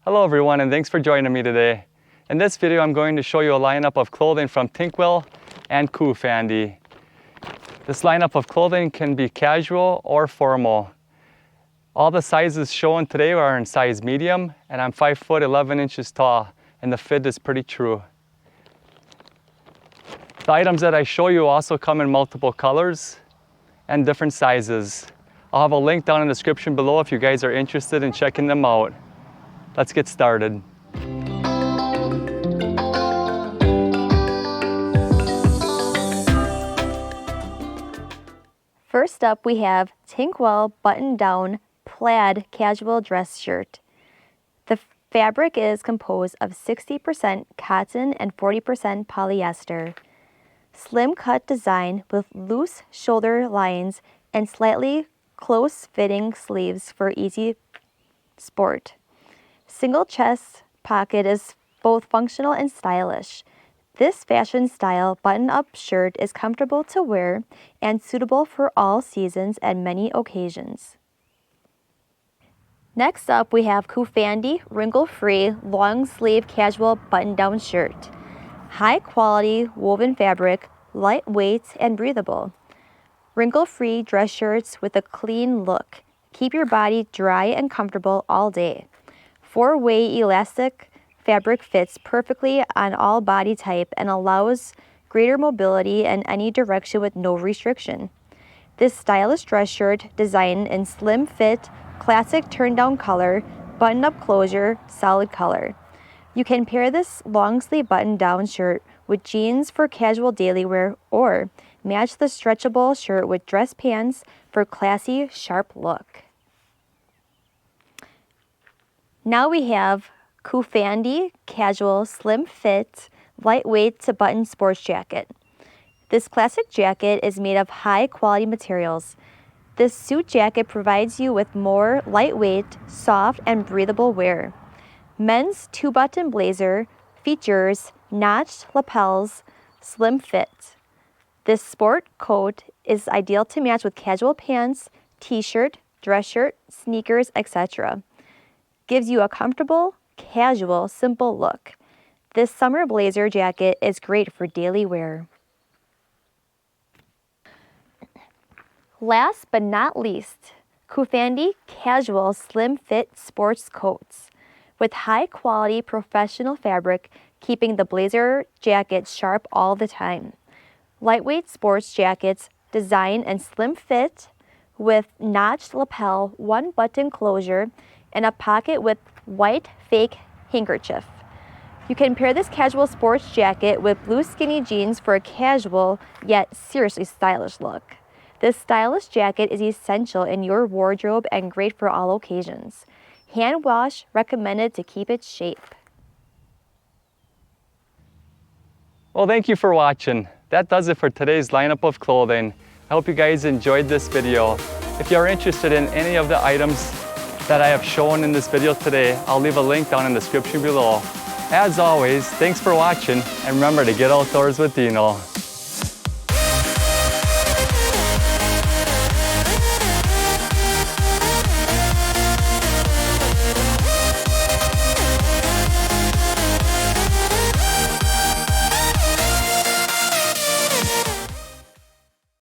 Hello everyone, and thanks for joining me today. In this video I'm going to show you a lineup of clothing from TINKWELL and COOFANDY. This lineup of clothing can be casual or formal. All the sizes shown today are in size medium, and I'm 5 foot 11 inches tall, and the fit is pretty true. The items that I show you also come in multiple colors and different sizes. I'll have a link down in the description below if you guys are interested in checking them out. Let's get started. First up, we have TINKWELL button-down plaid casual dress shirt. The fabric is composed of 60% cotton and 40% polyester. Slim cut design with loose shoulder lines and slightly close-fitting sleeves for easy sport. Single chest pocket is both functional and stylish. This fashion style button-up shirt is comfortable to wear and suitable for all seasons and many occasions. Next up, we have COOFANDY wrinkle-free long-sleeve casual button-down shirt. High-quality woven fabric, lightweight and breathable. Wrinkle-free dress shirts with a clean look. Keep your body dry and comfortable all day. 4-way elastic fabric fits perfectly on all body type and allows greater mobility in any direction with no restriction. This stylish dress shirt designed in slim fit, classic turn-down color, button-up closure, solid color. You can pair this long-sleeve button-down shirt with jeans for casual daily wear or match the stretchable shirt with dress pants for classy, sharp look. Now we have COOFANDY casual slim fit lightweight to button sports jacket. This classic jacket is made of high quality materials. This suit jacket provides you with more lightweight, soft, and breathable wear. Men's 2-button blazer features notched lapels, slim fit. This sport coat is ideal to match with casual pants, t-shirt, dress shirt, sneakers, etc. Gives you a comfortable, casual, simple look. This summer blazer jacket is great for daily wear. Last but not least, COOFANDY casual slim fit sports coats with high quality professional fabric, keeping the blazer jacket sharp all the time. Lightweight sports jackets designed in slim fit with notched lapel, 1-button closure, and a pocket with white fake handkerchief. You can pair this casual sports jacket with blue skinny jeans for a casual yet seriously stylish look. This stylish jacket is essential in your wardrobe and great for all occasions. Hand wash recommended to keep its shape. Well, thank you for watching. That does it for today's lineup of clothing. I hope you guys enjoyed this video. If you're interested in any of the items that I have shown in this video today, I'll leave a link down in the description below. As always, thanks for watching, and remember to get outdoors with Deano.